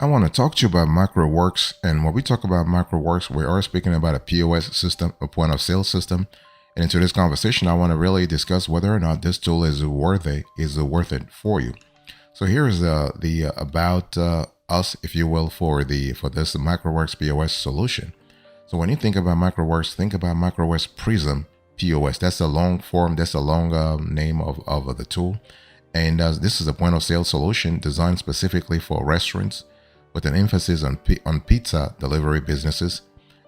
I want to talk to you about Microworks. And when we talk about Microworks, we are speaking about a POS system, a point of sale system. And into this conversation, I want to really discuss whether or not this tool is worth it for you. So here is the about us, if you will, for this Microworks POS solution. So when you think about Microworks Prism POS. That's a long form. That's a long name of the tool. And this is a point of sale solution designed specifically for restaurants, with an emphasis on pizza delivery businesses.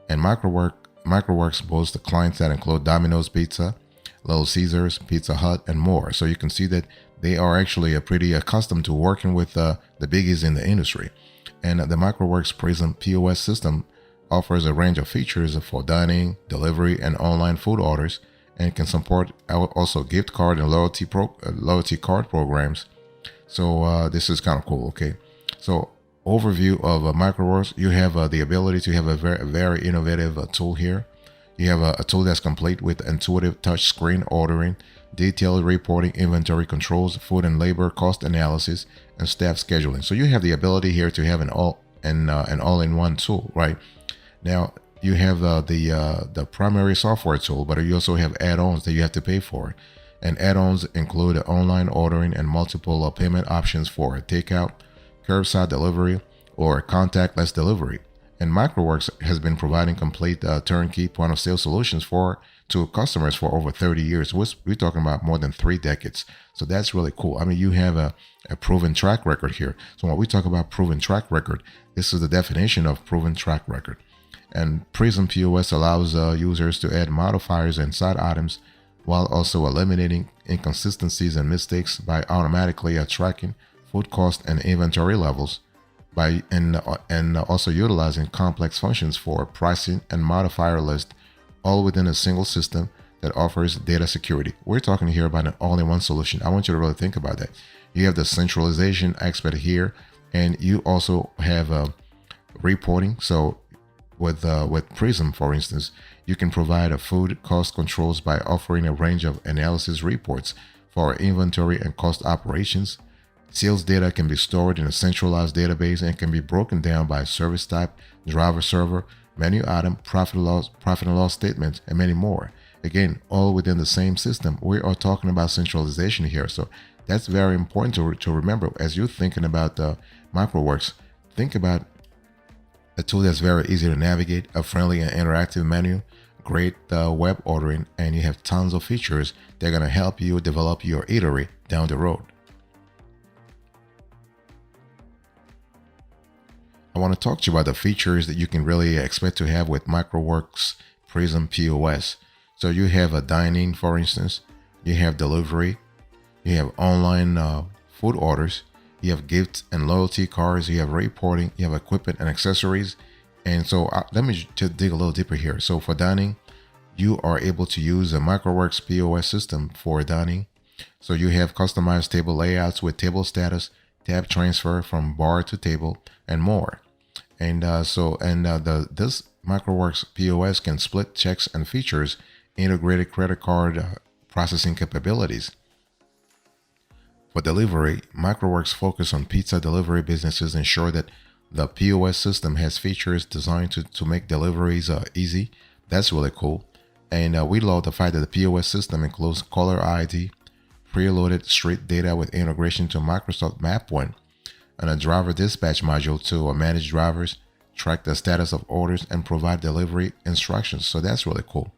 And Microworks boasts the clients that include Domino's Pizza, Little Caesars, Pizza Hut, and more. So you can see that they are actually pretty accustomed to working with the biggies in the industry. And the Microworks Prism POS system offers a range of features for dining, delivery, and online food orders, and can support also gift card and loyalty card programs. So this is kind of cool. Okay, so overview of Microworks, you have the ability to have a very innovative tool here. You have a tool that's complete with intuitive touch screen ordering, detailed reporting, inventory controls, food and labor cost analysis, and staff scheduling. So you have the ability here to have an all-in-one tool, right? Now you have the primary software tool, but you also have add-ons that you have to pay for. And add-ons include online ordering and multiple payment options for takeout, curbside delivery, or contactless delivery. And Microworks has been providing complete turnkey point of sale solutions to customers for over 30 years. We're talking about more than 3 decades. So that's really cool. I mean, you have a proven track record here. So when we talk about proven track record, this is the definition of proven track record. And Prism POS allows users to add modifiers and side items while also eliminating inconsistencies and mistakes by automatically tracking food cost and inventory levels, and also utilizing complex functions for pricing and modifier list, all within a single system that offers data security. We're talking here about an all-in-one solution. I want you to really think about that. You have the centralization aspect here, and you also have reporting. So with Prism, for instance, you can provide a food cost controls by offering a range of analysis reports for inventory and cost operations. Sales data can be stored in a centralized database and can be broken down by service type, driver server, menu item, profit and loss statements, and many more. Again, all within the same system. We are talking about centralization here. So that's very important to remember as you're thinking about Microworks. Think about a tool that's very easy to navigate, a friendly and interactive menu, great web ordering, and you have tons of features that are going to help you develop your eatery down the road. I want to talk to you about the features that you can really expect to have with Microworks Prism POS. So you have a dining, for instance, you have delivery, you have online food orders, you have gifts and loyalty cards, you have reporting, you have equipment and accessories. And so let me just dig a little deeper here. So for dining, you are able to use a Microworks POS system for dining. So you have customized table layouts with table status, tab transfer from bar to table, and more. And this Microworks POS can split checks and features integrated credit card processing capabilities. For delivery, Microworks focus on pizza delivery businesses, ensure that the POS system has features designed to make deliveries easy. That's really cool. And we love the fact that the POS system includes caller ID, preloaded street data with integration to Microsoft MapPoint, and a driver dispatch module to manage drivers, track the status of orders, and provide delivery instructions. So that's really cool.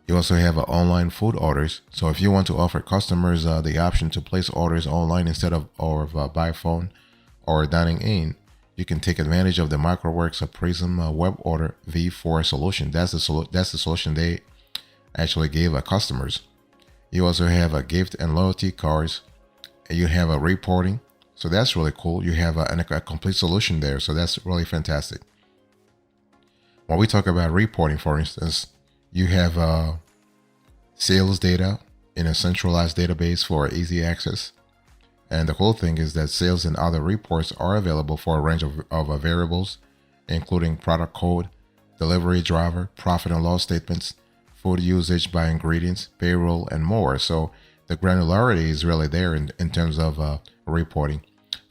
You also have online food orders. So if you want to offer customers the option to place orders online instead of by phone or dining in, you can take advantage of the Microworks Prism Web Order V4 solution. That's the solution they actually gave customers. You also have a gift and loyalty cards. You have a reporting. So that's really cool. You have a complete solution there. So that's really fantastic. When we talk about reporting, for instance, you have sales data in a centralized database for easy access. And the cool thing is that sales and other reports are available for a range of variables, including product code, delivery driver, profit and loss statements, food usage by ingredients, payroll, and more. So the granularity is really there in terms of reporting.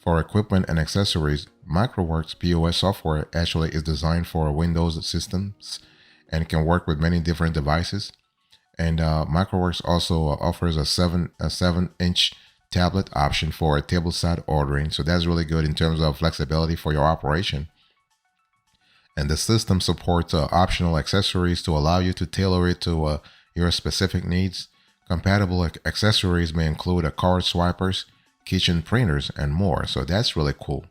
For equipment and accessories, Microworks POS software actually is designed for Windows systems and can work with many different devices. And Microworks also offers a 7-inch tablet option for tableside ordering, so that's really good in terms of flexibility for your operation. And the system supports optional accessories to allow you to tailor it to your specific needs. Compatible accessories may include a card swipers, kitchen printers, and more. So that's really cool.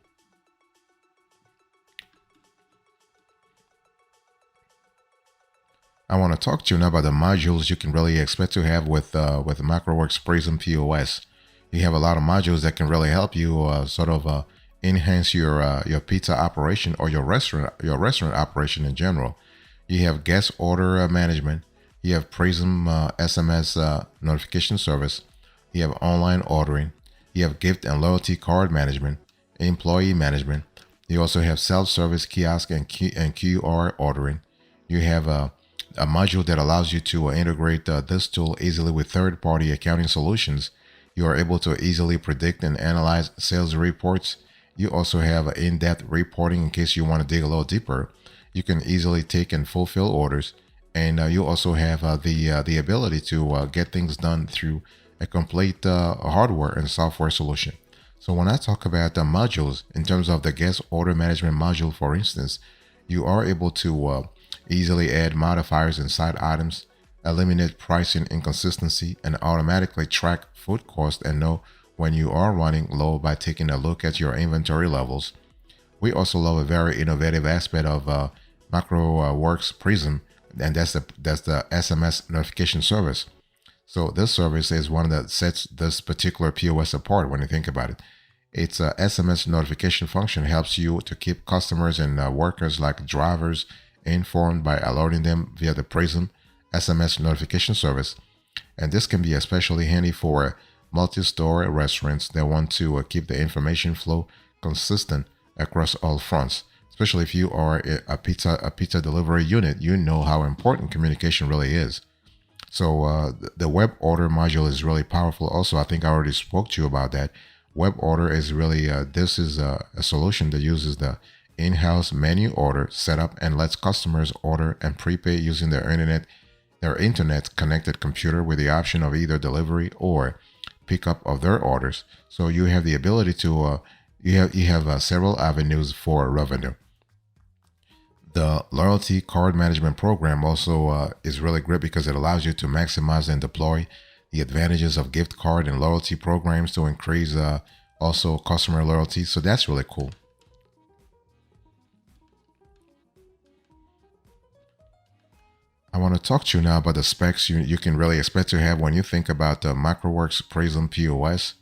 I want to talk to you now about the modules you can really expect to have with Microworks Prism POS. You have a lot of modules that can really help you enhance your pizza operation or your restaurant operation in general. You have guest order management. You have Prism SMS notification service. You have online ordering. You have gift and loyalty card management, employee management. You also have self-service kiosk and QR ordering. You have a module that allows you to integrate this tool easily with third-party accounting solutions. You are able to easily predict and analyze sales reports. You also have in-depth reporting in case you want to dig a little deeper. You can easily take and fulfill orders, and you also have the ability to get things done through a complete hardware and software solution. So when I talk about the modules, in terms of the guest order management module, for instance, you are able to easily add modifiers inside items, eliminate pricing inconsistency, and automatically track food cost and know when you are running low by taking a look at your inventory levels. We also love a very innovative aspect of Microworks Prism, and that's the SMS notification service. So this service is one that sets this particular POS apart when you think about it. Its SMS notification function helps you to keep customers and workers like drivers informed by alerting them via the Prism SMS notification service. And this can be especially handy for multi-store restaurants that want to keep the information flow consistent across all fronts. Especially if you are a pizza delivery unit, you know how important communication really is. So the web order module is really powerful. Also, I think I already spoke to you about that. Web order is really this is a solution that uses the in-house menu order setup and lets customers order and prepay using their internet connected computer with the option of either delivery or pickup of their orders. So you have the ability to you have several avenues for revenue. The loyalty card management program also is really great because it allows you to maximize and deploy the advantages of gift card and loyalty programs to increase also customer loyalty. So that's really cool. I want to talk to you now about the specs you can really expect to have when you think about the Microworks Prism POS.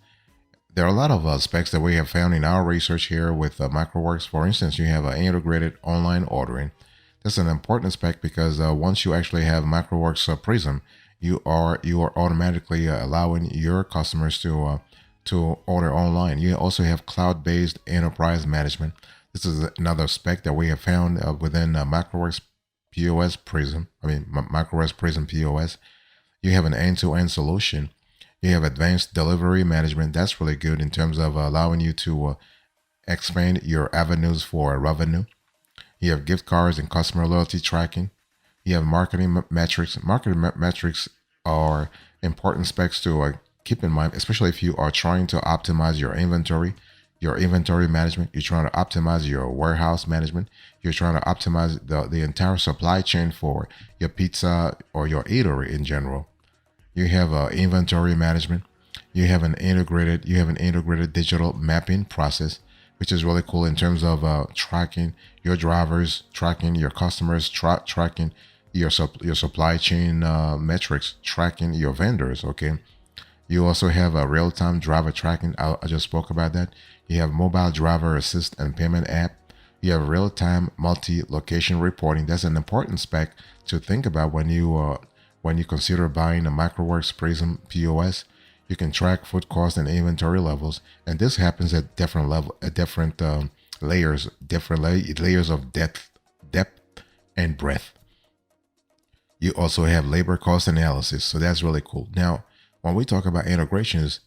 There are a lot of specs that we have found in our research here with Microworks. For instance, you have integrated online ordering. That's an important spec because once you actually have Microworks Prism, you are automatically allowing your customers to order online. You also have cloud-based enterprise management. This is another spec that we have found within Microworks POS Prism. Microworks Prism POS. You have an end-to-end solution. You have advanced delivery management. That's really good in terms of allowing you to expand your avenues for revenue. You have gift cards and customer loyalty tracking. You have marketing metrics. Metrics are important specs to keep in mind, especially if you are trying to optimize your inventory management. You're trying to optimize your warehouse management. You're trying to optimize the entire supply chain for your pizza or your eatery in general. You have inventory management. You have an integrated digital mapping process, which is really cool in terms of tracking your drivers, tracking your customers, tracking your supply chain metrics, tracking your vendors. Okay. You also have a real-time driver tracking. I just spoke about that. You have mobile driver assist and payment app. You have real-time multi-location reporting. That's an important spec to think about when you consider buying a Microworks Prism POS. You can track food cost and inventory levels, and this happens at different layers, layers of depth and breadth. You also have labor cost analysis, so that's really cool. Now, when we talk about integrations,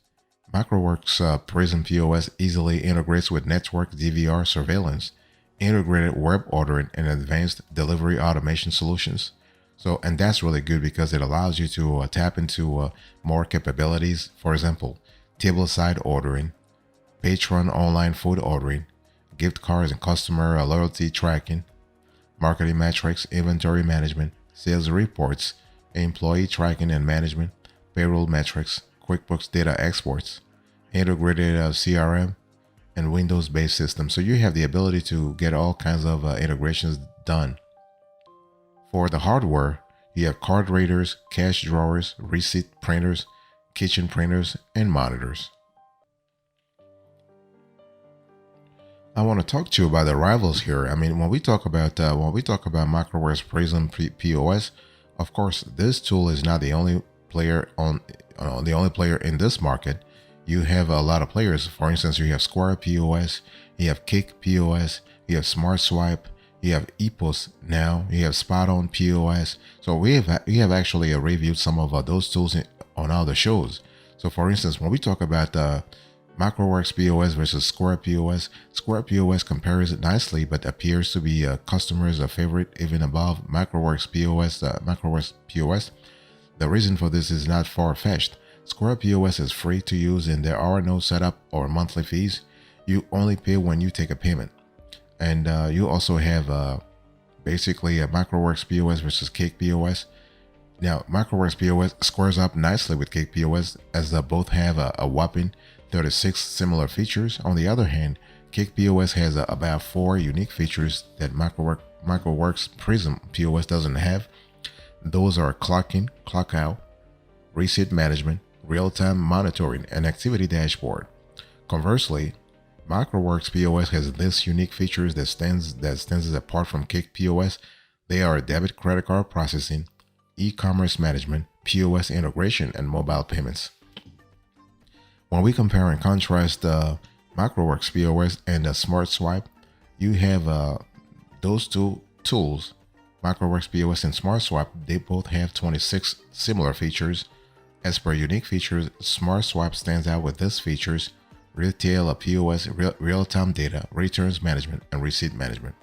Microworks Prism POS easily integrates with network DVR surveillance, integrated web ordering, and advanced delivery automation solutions. So, and that's really good because it allows you to tap into more capabilities. For example, tableside ordering, patron online food ordering, gift cards and customer loyalty tracking, marketing metrics, inventory management, sales reports, employee tracking and management, payroll metrics, QuickBooks data exports, integrated CRM, and Windows-based systems. So you have the ability to get all kinds of integrations done. For the hardware, you have card readers, cash drawers, receipt printers, kitchen printers, and monitors. I want to talk to you about the rivals here. I mean, when we talk about Microworks Prism POS, of course, this tool is not the only player in this market. You have a lot of players. For instance, you have Square POS, you have Kick POS, you have Smart Swipe, you have P.O.S now, you have Spot On POS. So we have actually reviewed some of those tools on other shows. So for instance, when we talk about Microworks POS versus Square POS, Square POS compares it nicely, but appears to be customers' favorite even above Microworks POS. Microworks POS. The reason for this is not far-fetched. Square POS is free to use and there are no setup or monthly fees. You only pay when you take a payment. And you also have basically a Microworks POS versus Cake POS. Now, Microworks POS squares up nicely with Cake POS as they both have a whopping 36 similar features. On the other hand, Cake POS has about 4 unique features that Microworks Prism POS doesn't have. Those are clock in, clock out, receipt management, real-time monitoring, and activity dashboard. Conversely, Microworks POS has this unique features that stands apart from Cake POS. They are debit credit card processing, e-commerce management, POS integration, and mobile payments. When we compare and contrast Microworks POS and Smart Swipe, you have those two tools, Microworks POS and Smart Swipe. They both have 26 similar features. As per unique features, Smart Swipe stands out with these features: retail POS, real-time data, returns management, and receipt management.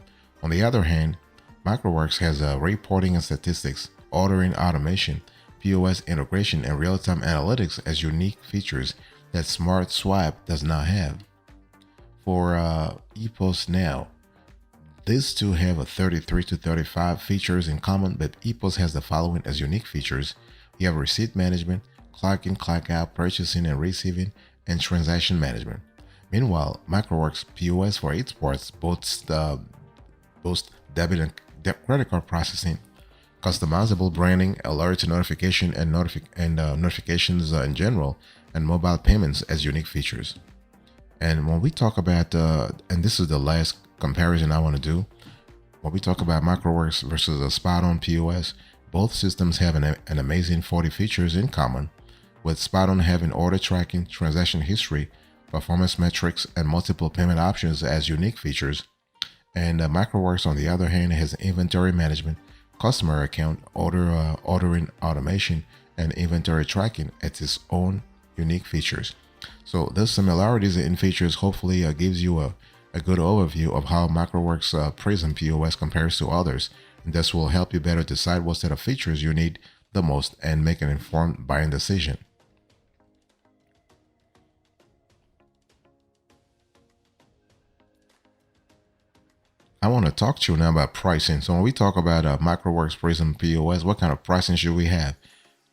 On the other hand, Microworks has reporting and statistics, ordering automation, POS integration, and real-time analytics as unique features that Smart Swipe does not have. For P.O.S now, these two have a 33 to 35 features in common, but P.O.S has the following as unique features. You have receipt management, clock in, clock out, purchasing and receiving, and transaction management. Meanwhile, Microworks POS for its parts boasts debit and credit card processing, customizable branding, alert notification, and notifications in general, and mobile payments as unique features. And when we talk about, and this is the last comparison I want to do, when we talk about Microworks versus a Spot On POS, both systems have an amazing 40 features in common, with Spot On having order tracking, transaction history, performance metrics, and multiple payment options as unique features. And Microworks, on the other hand, has inventory management, customer account, ordering automation, and inventory tracking as its own unique features. So the similarities in features hopefully gives you a good overview of how Microworks Prism POS compares to others. And this will help you better decide what set of features you need the most and make an informed buying decision. I want to talk to you now about pricing. So when we talk about Microworks Prism POS, what kind of pricing should we have?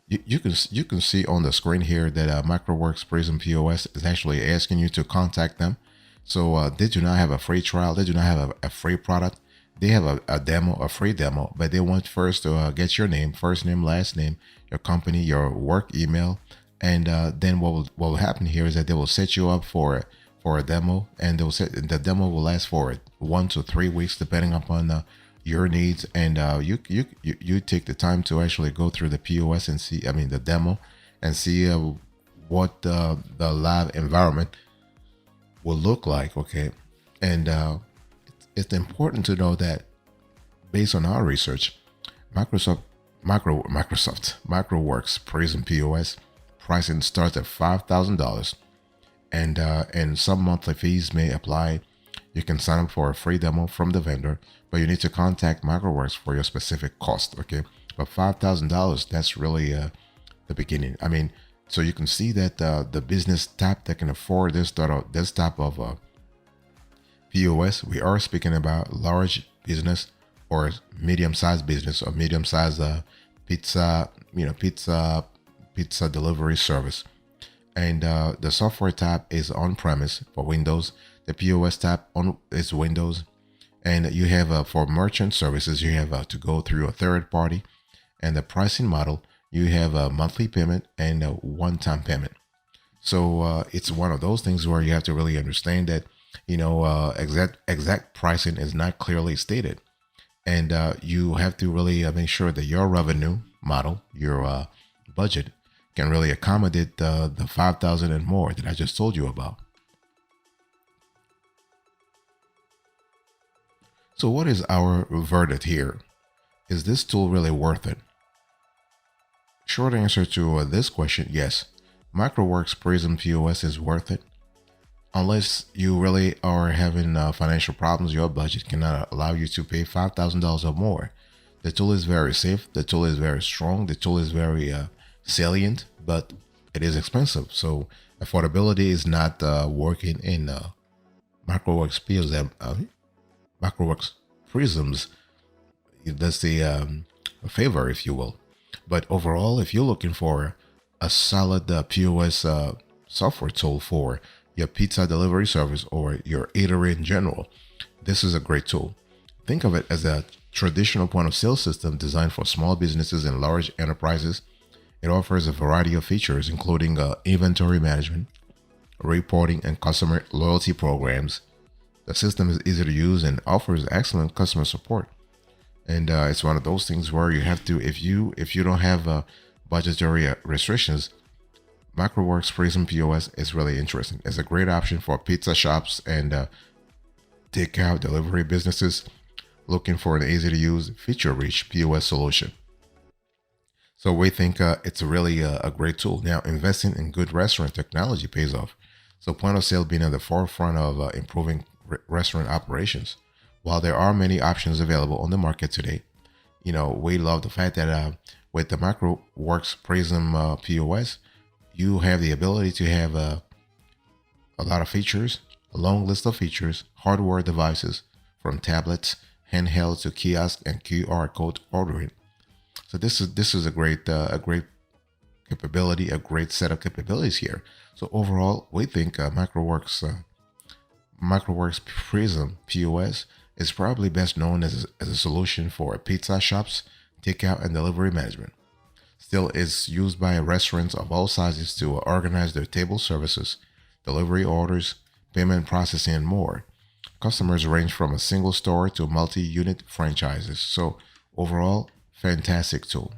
You can see on the screen here that Microworks Prism POS is actually asking you to contact them. So they do not have a free trial. They do not have a free product. They have a demo, a free demo, but they want first to get your name, first name, last name, your company, your work email, and then what will happen here is that they will set you up for a demo, and the demo will last for 1 to 3 weeks depending upon your needs, and you take the time to actually go through the POS and see, I mean the demo, and see what the live environment will look like. Okay, and it's important to know that based on our research, Microworks Prism POS pricing starts at $5,000 and some monthly fees may apply. You can sign up for a free demo from the vendor, but you need to contact Microworks for your specific cost. Okay, but $5,000, that's really the beginning. I mean, so you can see that the business type that can afford this type of POS, we are speaking about large business or medium-sized business or medium-sized pizza, pizza delivery service. And the software tab is on-premise for Windows. The POS tab is Windows, and you have for merchant services you have to go through a third party, and the pricing model you have a monthly payment and a one-time payment. So it's one of those things where you have to really understand that exact pricing is not clearly stated, and you have to really make sure that your revenue model, your budget, can really accommodate the 5,000 and more that I just told you about. So what is our verdict here? Is this tool really worth it? Short answer to this question, yes. Microworks Prism POS is worth it. Unless you really are having financial problems, your budget cannot allow you to pay $5,000 or more. The tool is very safe. The tool is very strong. The tool is very salient, but it is expensive. So affordability is not working in Microworks Microworks Prisms. That's the favor, if you will. But overall, if you're looking for a solid POS software tool for your pizza delivery service or your eatery in general, this is a great tool. Think of it as a traditional point of sale system designed for small businesses and large enterprises. It offers a variety of features, including inventory management, reporting, and customer loyalty programs. The system is easy to use and offers excellent customer support. And it's one of those things where you have to, if you don't have budgetary restrictions, Microworks Prism POS is really interesting. It's a great option for pizza shops and takeout delivery businesses looking for an easy-to-use, feature-rich POS solution. So we think it's really a great tool. Now, investing in good restaurant technology pays off. So point of sale being at the forefront of improving restaurant operations. While there are many options available on the market today, we love the fact that with the Microworks Prism POS, you have the ability to have a lot of features, a long list of features, hardware devices, from tablets, handhelds to kiosk and QR code ordering. So this is a great capability, a great set of capabilities here. So overall, we think Microworks Prism POS is probably best known as a solution for pizza shops, takeout, and delivery management. Still, it's used by restaurants of all sizes to organize their table services, delivery orders, payment processing, and more. Customers range from a single store to multi-unit franchises. So overall, fantastic tool.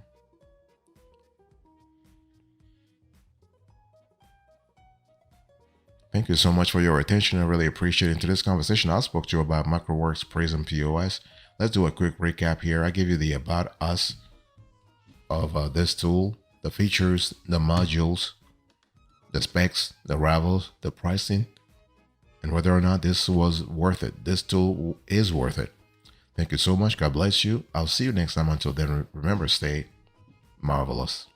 Thank you so much for your attention. I really appreciate it. In today's conversation, I spoke to you about Microworks Prism POS. Let's do a quick recap here. I give you the About Us of this tool, the features, the modules, the specs, the rivals, the pricing, and whether or not this was worth it. This tool is worth it. Thank you so much. God bless you. I'll see you next time. Until then, remember, stay marvelous.